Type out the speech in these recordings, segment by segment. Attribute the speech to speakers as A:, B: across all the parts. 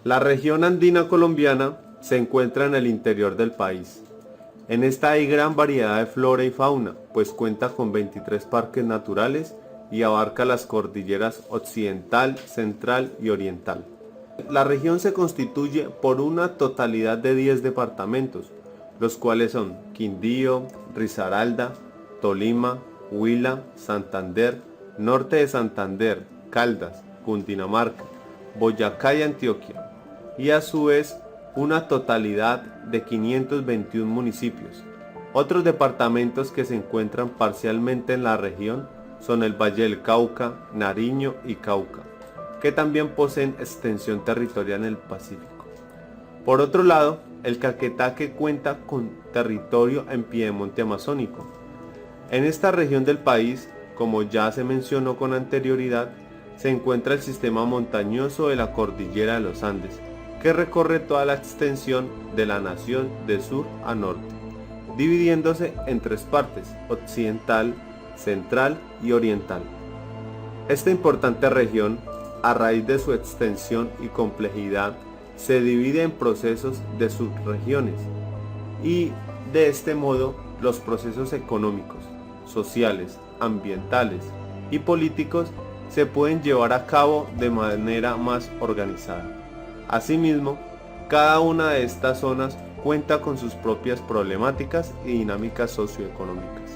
A: La región andina colombiana se encuentra en el interior del país. En esta hay gran variedad de flora y fauna, pues cuenta con 23 parques naturales y abarca las cordilleras occidental, central y oriental. La región se constituye por una totalidad de 10 departamentos, los cuales son Quindío, Risaralda, Tolima, Huila, Santander, Norte de Santander, Caldas, Cundinamarca, Boyacá y Antioquia, y a su vez una totalidad de 521 municipios. Otros departamentos que se encuentran parcialmente en la región son el Valle del Cauca, Nariño y Cauca, que también poseen extensión territorial en el Pacífico. Por otro lado, el Caquetá, cuenta con territorio en piedemonte amazónico. En esta región del país, como ya se mencionó con anterioridad, se encuentra el sistema montañoso de la cordillera de los Andes, que recorre toda la extensión de la nación de sur a norte, dividiéndose en tres partes: occidental, central y oriental. Esta importante región, a raíz de su extensión y complejidad, se divide en procesos de subregiones, y de este modo los procesos económicos, sociales, ambientales y políticos se pueden llevar a cabo de manera más organizada. Asimismo, cada una de estas zonas cuenta con sus propias problemáticas y dinámicas socioeconómicas,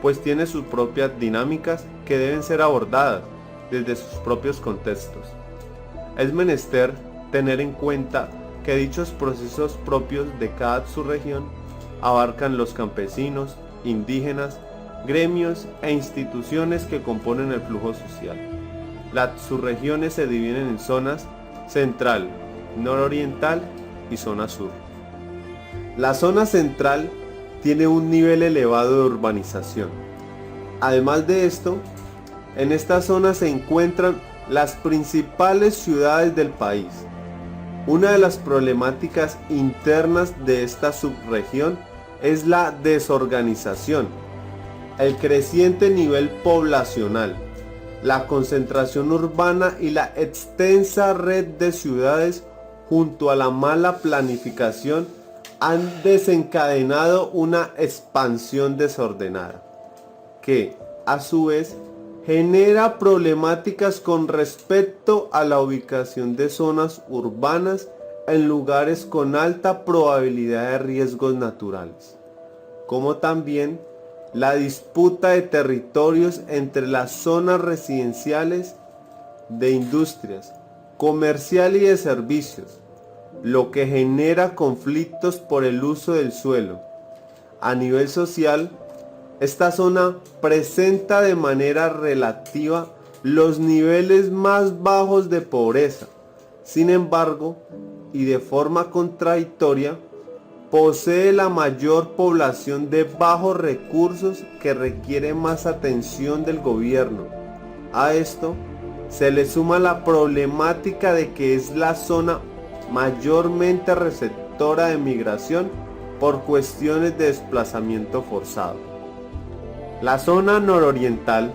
A: pues tiene sus propias dinámicas que deben ser abordadas desde sus propios contextos. Es menester tener en cuenta que dichos procesos propios de cada subregión abarcan los campesinos, indígenas, gremios e instituciones que componen el flujo social. Las subregiones se dividen en zonas central, nororiental y zona sur. La zona central tiene un nivel elevado de urbanización. Además de esto, en esta zona se encuentran las principales ciudades del país. Una de las problemáticas internas de esta subregión es la desorganización, el creciente nivel poblacional, la concentración urbana y la extensa red de ciudades junto a la mala planificación han desencadenado una expansión desordenada, que a su vez genera problemáticas con respecto a la ubicación de zonas urbanas en lugares con alta probabilidad de riesgos naturales, como también la disputa de territorios entre las zonas residenciales, de industrias, comercial y de servicios, lo que genera conflictos por el uso del suelo. A nivel social, esta zona presenta de manera relativa los niveles más bajos de pobreza. Sin embargo, y de forma contradictoria, posee la mayor población de bajos recursos que requiere más atención del gobierno. A esto se le suma la problemática de que es la zona mayormente receptora de migración por cuestiones de desplazamiento forzado. La zona nororiental.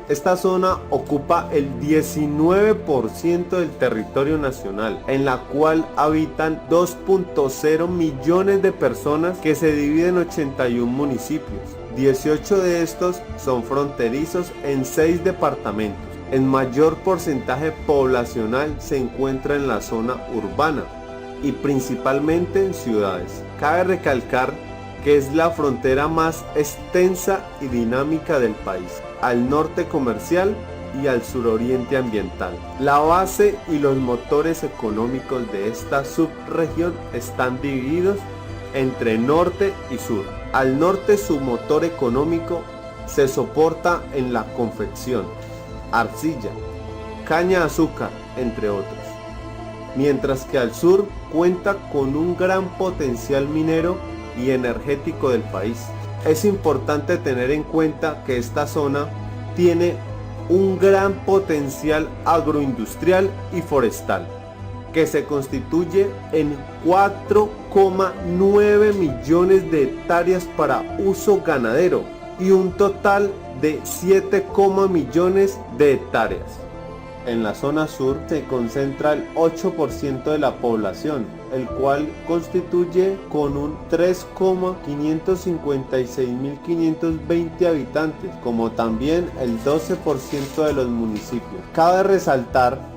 A: Esta zona ocupa el 19% del territorio nacional, en la cual habitan 2.0 millones de personas que se dividen en 81 municipios. 18 de estos son fronterizos en 6 departamentos. El mayor porcentaje poblacional se encuentra en la zona urbana y principalmente en ciudades. Cabe recalcar que es la frontera más extensa y dinámica del país, al norte comercial y al suroriente ambiental. La base y los motores económicos de esta subregión están divididos entre norte y sur. Al norte su motor económico se soporta en la confección, arcilla, caña de azúcar, entre otros, mientras que al sur cuenta con un gran potencial minero y energético del país. Es importante tener en cuenta que esta zona tiene un gran potencial agroindustrial y forestal, que se constituye en 4,9 millones de hectáreas para uso ganadero y un total de 7, millones de hectáreas En la zona sur se concentra el 8% de la población, el cual constituye con un 3,556.520 habitantes, como también el 12% de los municipios. Cabe resaltar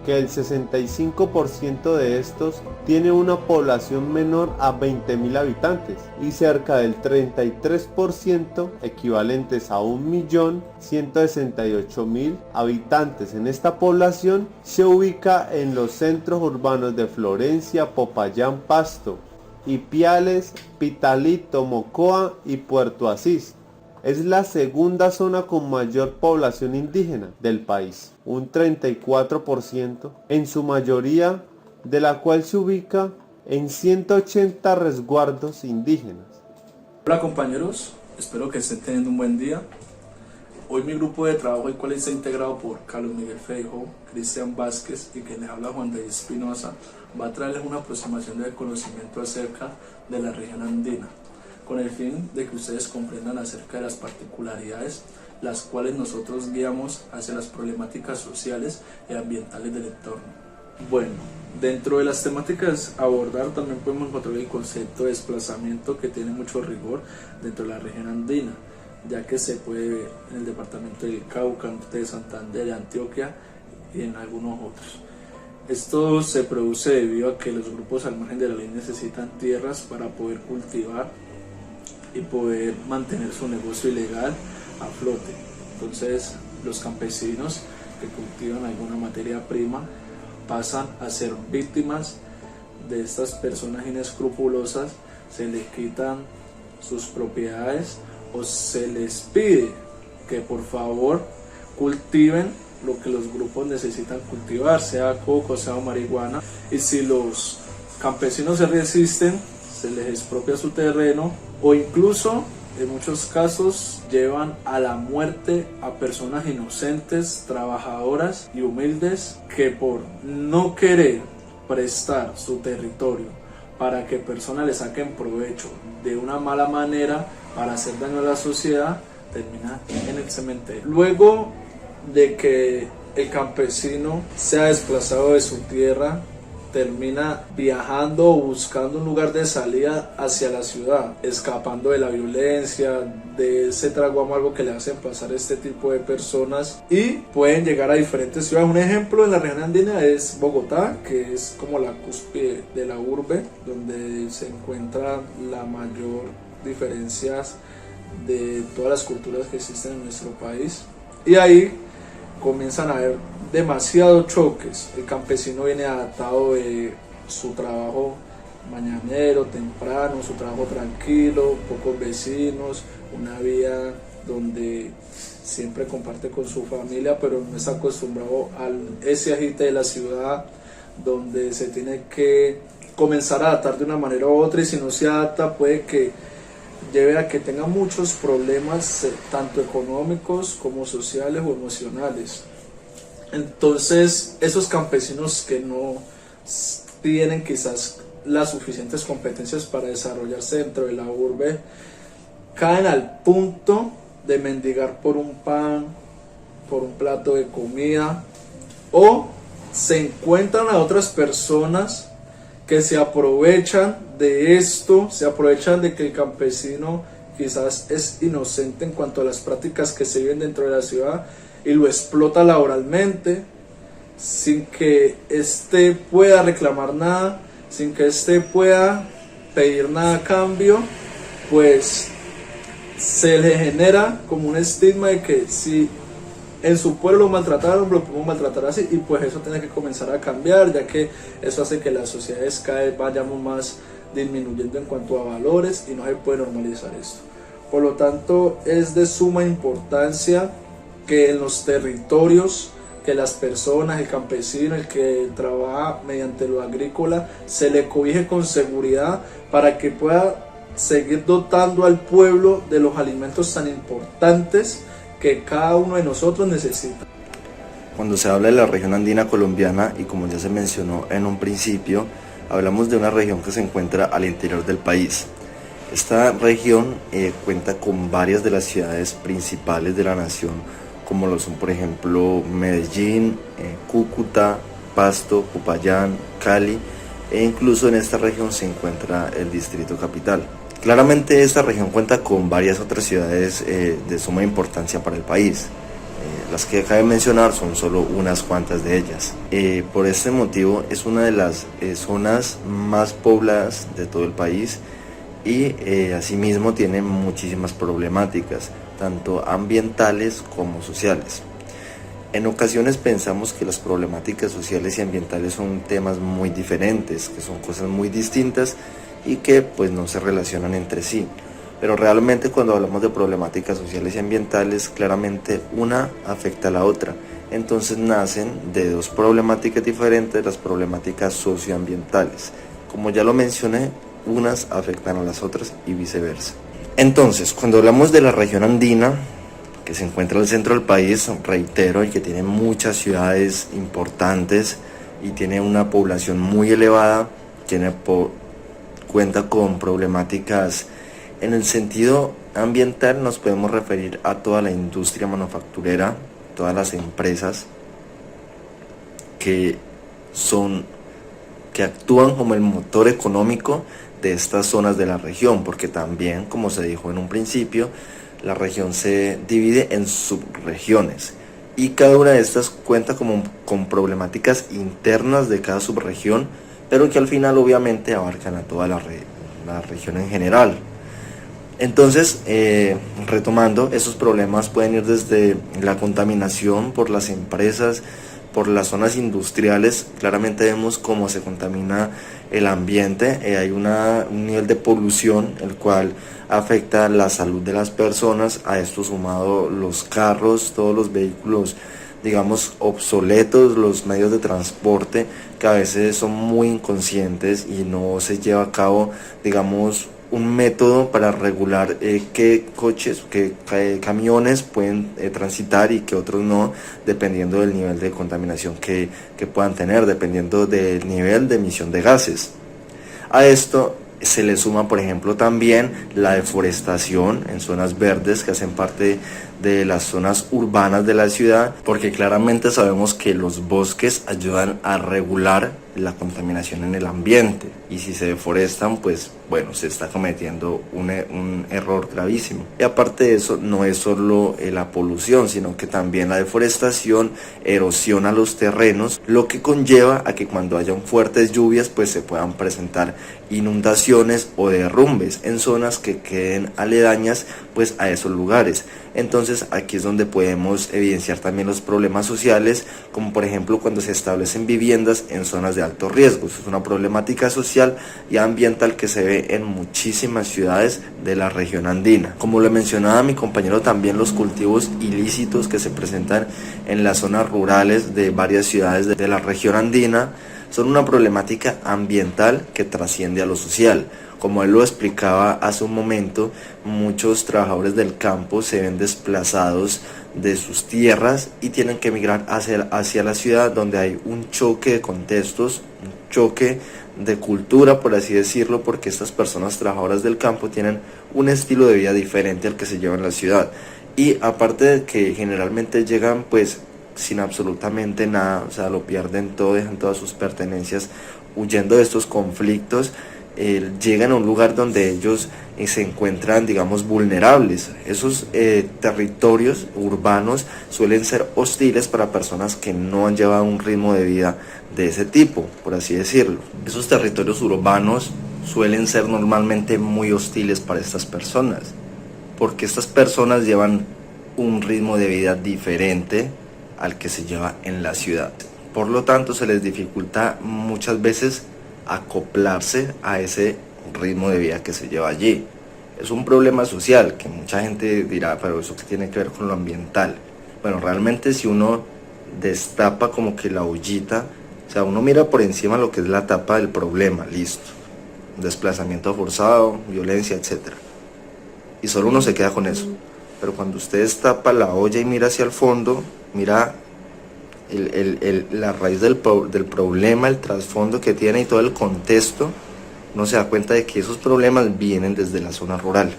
A: que el 65% de estos tiene una población menor a 20.000 habitantes y cerca del 33%, equivalentes a 1.168.000 habitantes en esta población, se ubica en los centros urbanos de Florencia, Popayán, Pasto, Ipiales, Pitalito, Mocoa y Puerto Asís. Es la segunda zona con mayor población indígena del país, un 34%, en su mayoría, de la cual se ubica en 180 resguardos indígenas.
B: Hola compañeros, espero que estén teniendo un buen día. Hoy mi grupo de trabajo, el cual está integrado por Carlos Miguel Feijóo, Cristian Vázquez y quien les habla Juan David Espinosa, va a traerles una aproximación de conocimiento acerca de la región andina, con el fin de que ustedes comprendan acerca de las particularidades, las cuales nosotros guiamos hacia las problemáticas sociales y ambientales del entorno. Bueno, dentro de las temáticas a abordar también podemos encontrar el concepto de desplazamiento, que tiene mucho rigor dentro de la región andina, ya que se puede ver en el departamento del Cauca, de Santander, de Antioquia y en algunos otros. Esto se produce debido a que los grupos al margen de la ley necesitan tierras para poder cultivar y poder mantener su negocio ilegal a flote. Entonces los campesinos que cultivan alguna materia prima pasan a ser víctimas de estas personas inescrupulosas, se les quitan sus propiedades o se les pide que por favor cultiven lo que los grupos necesitan cultivar, sea coco, sea marihuana, y si los campesinos se resisten, se les expropia su terreno o incluso en muchos casos llevan a la muerte a personas inocentes, trabajadoras y humildes, que por no querer prestar su territorio para que personas le saquen provecho de una mala manera para hacer daño a la sociedad, termina en el cementerio. Luego de que el campesino sea desplazado de su tierra, termina viajando o buscando un lugar de salida hacia la ciudad, escapando de la violencia, de ese trago amargo que le hacen pasar este tipo de personas, y pueden llegar a diferentes ciudades. Un ejemplo en la región andina es Bogotá, que es como la cúspide de la urbe, donde se encuentran la mayor diferencias de todas las culturas que existen en nuestro país, y ahí comienzan a haber demasiados choques. El campesino viene adaptado de su trabajo mañanero, temprano, su trabajo tranquilo, pocos vecinos, una vida donde siempre comparte con su familia, pero no está acostumbrado a ese agite de la ciudad, donde se tiene que comenzar a adaptar de una manera u otra, y si no se adapta puede que lleve a que tenga muchos problemas, tanto económicos como sociales o emocionales. Entonces esos campesinos que no tienen quizás las suficientes competencias para desarrollarse dentro de la urbe, caen al punto de mendigar por un pan, por un plato de comida, o se encuentran a otras personas que se aprovechan de esto, se aprovechan de que el campesino quizás es inocente en cuanto a las prácticas que se viven dentro de la ciudad, y lo explota laboralmente sin que éste pueda reclamar nada, sin que éste pueda pedir nada a cambio. Pues se le genera como un estigma de que si en su pueblo lo maltrataron, lo podemos maltratar así, y pues eso tiene que comenzar a cambiar, ya que eso hace que las sociedades cada vez vayamos más disminuyendo en cuanto a valores, y no se puede normalizar esto. Por lo tanto, es de suma importancia que en los territorios, que las personas, el campesino, el que trabaja mediante lo agrícola, se le cobije con seguridad para que pueda seguir dotando al pueblo de los alimentos tan importantes que cada uno de nosotros necesita.
C: Cuando se habla de la región andina colombiana, y como ya se mencionó en un principio, hablamos de una región que se encuentra al interior del país. Esta región cuenta con varias de las ciudades principales de la nación, como lo son por ejemplo Medellín, Cúcuta, Pasto, Popayán, Cali, e incluso en esta región se encuentra el Distrito Capital. Claramente esta región cuenta con varias otras ciudades de suma importancia para el país. Las que cabe mencionar son solo unas cuantas de ellas. Por este motivo es una de las zonas más pobladas de todo el país y asimismo tiene muchísimas problemáticas, tanto ambientales como sociales. En ocasiones pensamos que las problemáticas sociales y ambientales son temas muy diferentes, que son cosas muy distintas y que pues no se relacionan entre sí. Pero realmente cuando hablamos de problemáticas sociales y ambientales, claramente una afecta a la otra. Entonces nacen de dos problemáticas diferentes las problemáticas socioambientales. Como ya lo mencioné, unas afectan a las otras y viceversa. Entonces, cuando hablamos de la región andina, que se encuentra al centro del país, reitero, y que tiene muchas ciudades importantes y tiene una población muy elevada, cuenta con problemáticas en el sentido ambiental. Nos podemos referir a toda la industria manufacturera, todas las empresas que actúan como el motor económico de estas zonas de la región, porque también, como se dijo en un principio, la región se divide en subregiones y cada una de estas cuenta con problemáticas internas de cada subregión, pero que al final obviamente abarcan a toda la región en general. Entonces, retomando, esos problemas pueden ir desde la contaminación por las empresas, por las zonas industriales. Claramente vemos cómo se contamina el ambiente, hay un nivel de polución el cual afecta la salud de las personas. A esto sumado los carros, todos los vehículos digamos obsoletos, los medios de transporte que a veces son muy inconscientes y no se lleva a cabo digamos un método para regular qué coches, qué camiones pueden transitar y qué otros no, dependiendo del nivel de contaminación que puedan tener, dependiendo del nivel de emisión de gases. A esto se le suma, por ejemplo, también la deforestación en zonas verdes que hacen parte de las zonas urbanas de la ciudad, porque claramente sabemos que los bosques ayudan a regular la contaminación en el ambiente, y si se deforestan, pues bueno, se está cometiendo un error gravísimo. Y aparte de eso, no es solo la polución, sino que también la deforestación erosiona los terrenos, lo que conlleva a que cuando hayan fuertes lluvias, pues se puedan presentar inundaciones o derrumbes en zonas que queden aledañas pues a esos lugares. Entonces aquí es donde podemos evidenciar también los problemas sociales, como por ejemplo cuando se establecen viviendas en zonas de alto riesgo. Eso es una problemática social y ambiental que se ve en muchísimas ciudades de la región andina. Como lo mencionaba mi compañero, también los cultivos ilícitos que se presentan en las zonas rurales de varias ciudades de la región andina son una problemática ambiental que trasciende a lo social. Como él lo explicaba hace un momento, muchos trabajadores del campo se ven desplazados de sus tierras y tienen que emigrar hacia la ciudad, donde hay un choque de contextos, un choque de cultura, por así decirlo, porque estas personas trabajadoras del campo tienen un estilo de vida diferente al que se lleva en la ciudad. Y aparte de que generalmente llegan pues sin absolutamente nada, o sea, lo pierden todo, dejan todas sus pertenencias huyendo de estos conflictos. Llegan a un lugar donde ellos se encuentran, digamos, vulnerables. Esos territorios urbanos suelen ser hostiles para personas que no han llevado un ritmo de vida de ese tipo, por así decirlo. Esos territorios urbanos suelen ser normalmente muy hostiles para estas personas, porque estas personas llevan un ritmo de vida diferente al que se lleva en la ciudad. Por lo tanto, se les dificulta muchas veces acoplarse a ese ritmo de vida que se lleva allí. Es un problema social que mucha gente dirá, pero eso que tiene que ver con lo ambiental. Bueno, realmente si uno destapa como que la ollita, o sea, uno mira por encima lo que es la tapa del problema, listo, desplazamiento forzado, violencia, etcétera, y solo uno se queda con eso. Pero cuando usted destapa la olla y mira hacia el fondo, mira la raíz del problema, el trasfondo que tiene y todo el contexto, uno se da cuenta de que esos problemas vienen desde la zona rural,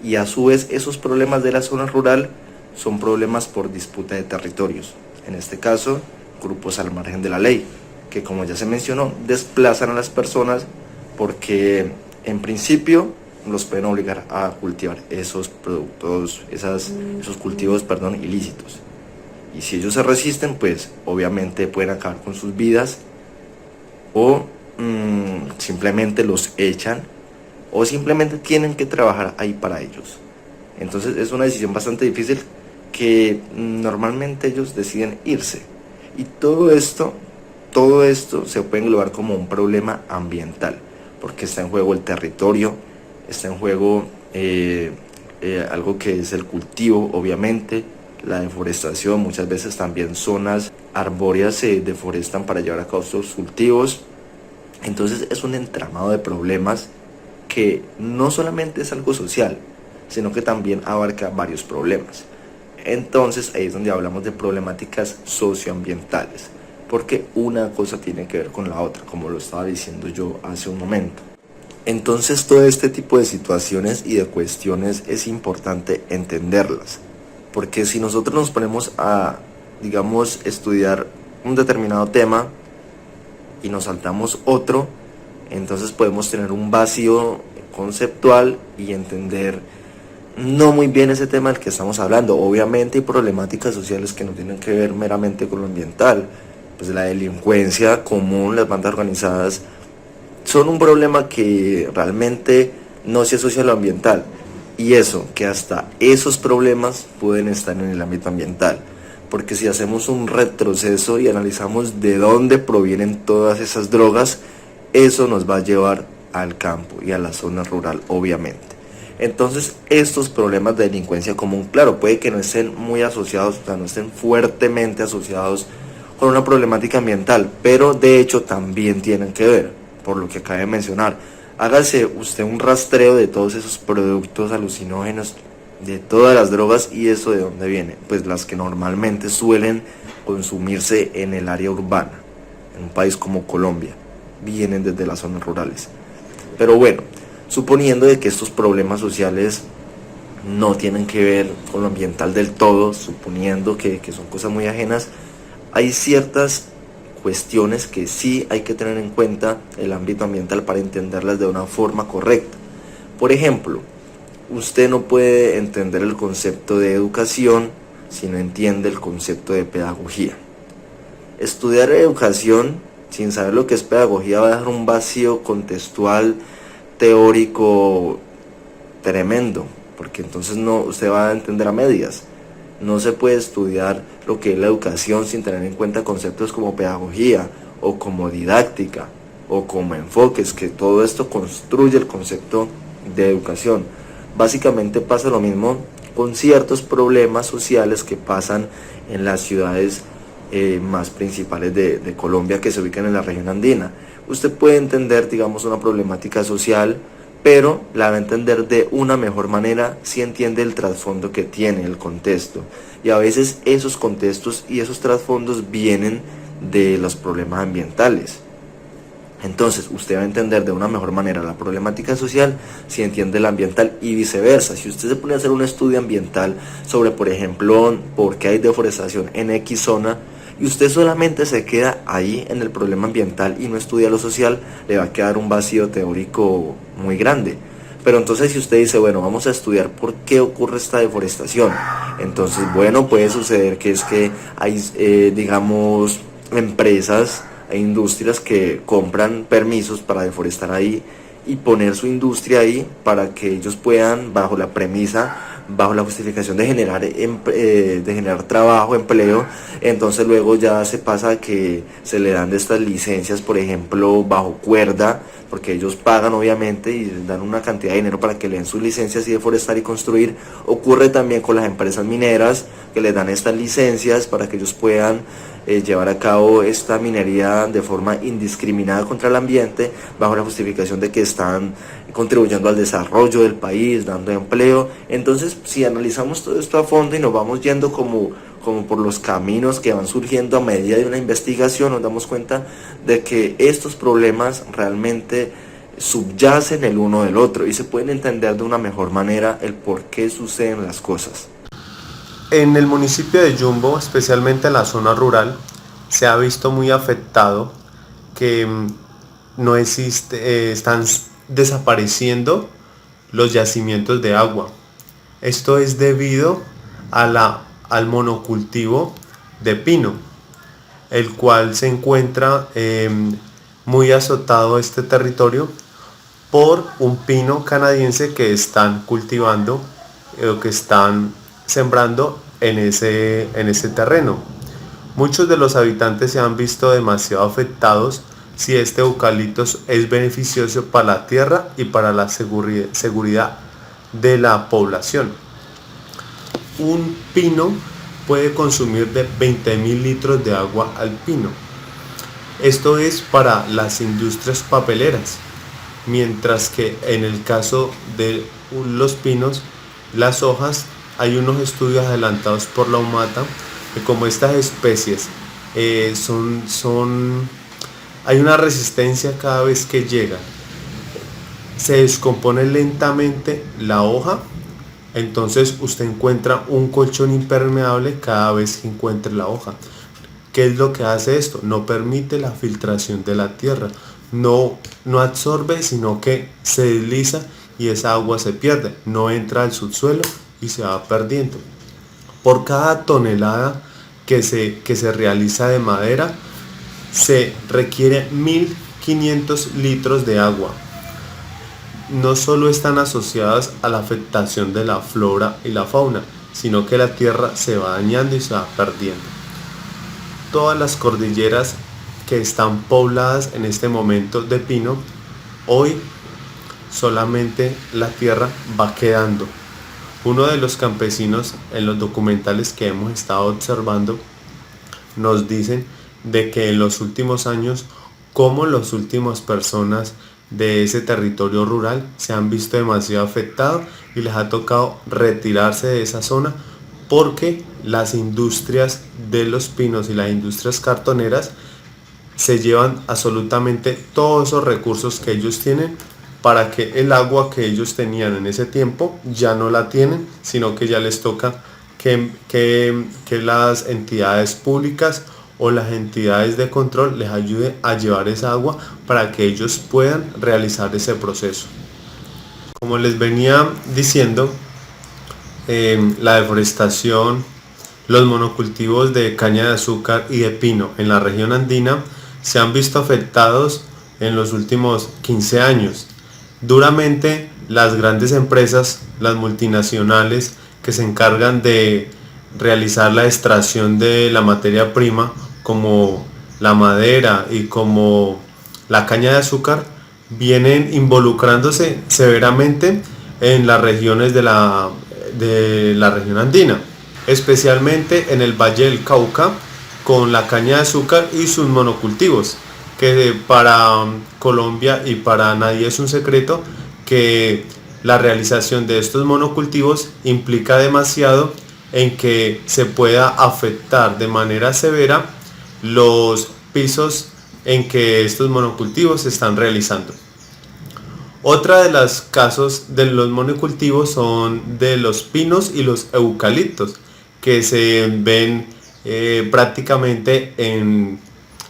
C: y a su vez esos problemas de la zona rural son problemas por disputa de territorios, en este caso grupos al margen de la ley, que como ya se mencionó, desplazan a las personas porque en principio los pueden obligar a cultivar esos productos, esos cultivos, ilícitos. Y si ellos se resisten, pues obviamente pueden acabar con sus vidas o simplemente los echan o simplemente tienen que trabajar ahí para ellos. Entonces es una decisión bastante difícil que normalmente ellos deciden irse. Y todo esto se puede englobar como un problema ambiental, porque está en juego el territorio, está en juego algo que es el cultivo, obviamente, la deforestación. Muchas veces también zonas arbóreas se deforestan para llevar a cabo sus cultivos. Entonces es un entramado de problemas que no solamente es algo social, sino que también abarca varios problemas. Entonces ahí es donde hablamos de problemáticas socioambientales, porque una cosa tiene que ver con la otra, como lo estaba diciendo yo hace un momento. Entonces todo este tipo de situaciones y de cuestiones es importante entenderlas, porque si nosotros nos ponemos a, digamos, estudiar un determinado tema y nos saltamos otro, entonces podemos tener un vacío conceptual y entender no muy bien ese tema del que estamos hablando. Obviamente hay problemáticas sociales que no tienen que ver meramente con lo ambiental, pues la delincuencia común, las bandas organizadas, son un problema que realmente no se asocia a lo ambiental, y eso, que hasta esos problemas pueden estar en el ámbito ambiental, porque si hacemos un retroceso y analizamos de dónde provienen todas esas drogas, eso nos va a llevar al campo y a la zona rural, obviamente. Entonces estos problemas de delincuencia común, claro, puede que no estén muy asociados, o sea, no estén fuertemente asociados con una problemática ambiental, pero de hecho también tienen que ver, por lo que acabé de mencionar. Hágase usted un rastreo de todos esos productos alucinógenos, de todas las drogas, y eso de dónde viene, pues las que normalmente suelen consumirse en el área urbana, en un país como Colombia, vienen desde las zonas rurales. Pero bueno, suponiendo de que estos problemas sociales no tienen que ver con lo ambiental del todo, suponiendo que son cosas muy ajenas, hay ciertas cuestiones que sí hay que tener en cuenta el ámbito ambiental para entenderlas de una forma correcta. Por ejemplo, usted no puede entender el concepto de educación si no entiende el concepto de pedagogía. Estudiar educación sin saber lo que es pedagogía va a dejar un vacío contextual, teórico tremendo, porque entonces usted va a entender a medias. No se puede estudiar lo que es la educación sin tener en cuenta conceptos como pedagogía o como didáctica o como enfoques, que todo esto construye el concepto de educación. Básicamente pasa lo mismo con ciertos problemas sociales que pasan en las ciudades más principales de Colombia, que se ubican en la región andina. Usted puede entender, digamos, una problemática social, pero la va a entender de una mejor manera si entiende el trasfondo que tiene, el contexto. Y a veces esos contextos y esos trasfondos vienen de los problemas ambientales. Entonces usted va a entender de una mejor manera la problemática social si entiende la ambiental, y viceversa. Si usted se pone a hacer un estudio ambiental sobre, por ejemplo, por qué hay deforestación en X zona, y usted solamente se queda ahí en el problema ambiental y no estudia lo social, le va a quedar un vacío teórico muy grande. Pero entonces si usted dice, bueno, vamos a estudiar por qué ocurre esta deforestación, entonces, bueno, puede suceder que es que hay, digamos, empresas e industrias que compran permisos para deforestar ahí y poner su industria ahí para que ellos puedan, bajo la premisa, bajo la justificación de generar trabajo, empleo, entonces luego ya se pasa a que se le dan de estas licencias, por ejemplo, bajo cuerda, porque ellos pagan obviamente y les dan una cantidad de dinero para que le den sus licencias y deforestar y construir. Ocurre también con las empresas mineras, que les dan estas licencias para que ellos puedan llevar a cabo esta minería de forma indiscriminada contra el ambiente, bajo la justificación de que están contribuyendo al desarrollo del país, dando empleo. Entonces, si analizamos todo esto a fondo y nos vamos yendo como por los caminos que van surgiendo a medida de una investigación, nos damos cuenta de que estos problemas realmente subyacen el uno del otro y se pueden entender de una mejor manera el por qué suceden las cosas.
A: En el municipio de Yumbo, especialmente en la zona rural, se ha visto muy afectado que no existe, están desapareciendo los yacimientos de agua. Esto es debido al monocultivo de pino, el cual se encuentra muy azotado este territorio por un pino canadiense que están cultivando o que están sembrando en ese terreno. Muchos de los habitantes se han visto demasiado afectados si este eucalipto es beneficioso para la tierra y para la seguridad de la población. Un pino puede consumir de 20.000 litros de agua al pino. Esto es para las industrias papeleras, mientras que en el caso de los pinos, las hojas, hay unos estudios adelantados por la UMATA que como estas especies hay una resistencia cada vez que llegan, se descompone lentamente la hoja, entonces usted encuentra un colchón impermeable cada vez que encuentre la hoja. ¿Qué es lo que hace esto? No permite la filtración de la tierra, no absorbe, sino que se desliza y esa agua se pierde, no entra al subsuelo y se va perdiendo. Por cada tonelada que se realiza de madera, se requiere 1.500 litros de agua. No solo están asociadas a la afectación de la flora y la fauna, sino que la tierra se va dañando y se va perdiendo. Todas las cordilleras que están pobladas en este momento de pino, hoy solamente la tierra va quedando. Uno de los campesinos en los documentales que hemos estado observando nos dicen de que en los últimos años, como las últimas personas de ese territorio rural se han visto demasiado afectados y les ha tocado retirarse de esa zona porque las industrias de los pinos y las industrias cartoneras se llevan absolutamente todos esos recursos que ellos tienen, para que el agua que ellos tenían en ese tiempo ya no la tienen, sino que ya les toca que las entidades públicas o las entidades de control les ayuden a llevar esa agua para que ellos puedan realizar ese proceso. Como les venía diciendo, la deforestación, los monocultivos de caña de azúcar y de pino en la región andina se han visto afectados en los últimos 15 años. Duramente las grandes empresas, las multinacionales que se encargan de realizar la extracción de la materia prima, como la madera y como la caña de azúcar, vienen involucrándose severamente en las regiones de la región andina, especialmente en el Valle del Cauca, con la caña de azúcar y sus monocultivos, que para Colombia y para nadie es un secreto que la realización de estos monocultivos implica demasiado en que se pueda afectar de manera severa los pisos en que estos monocultivos se están realizando. Otra de los casos de los monocultivos son de los pinos y los eucaliptos, que se ven prácticamente en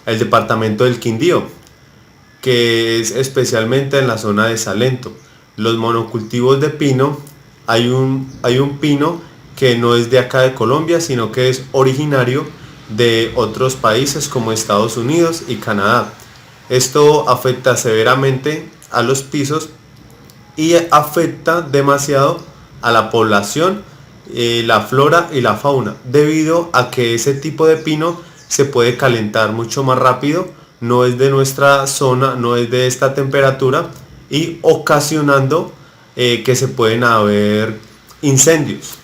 A: el departamento del Quindío, que es especialmente en la zona de Salento. Los monocultivos de pino, hay un pino que no es de acá de Colombia, sino que es originario de otros países como Estados Unidos y Canadá. Esto afecta severamente a los pisos y afecta demasiado a la población, la flora y la fauna, debido a que ese tipo de pino se puede calentar mucho más rápido, no es de nuestra zona, no es de esta temperatura, y ocasionando que se pueden haber incendios.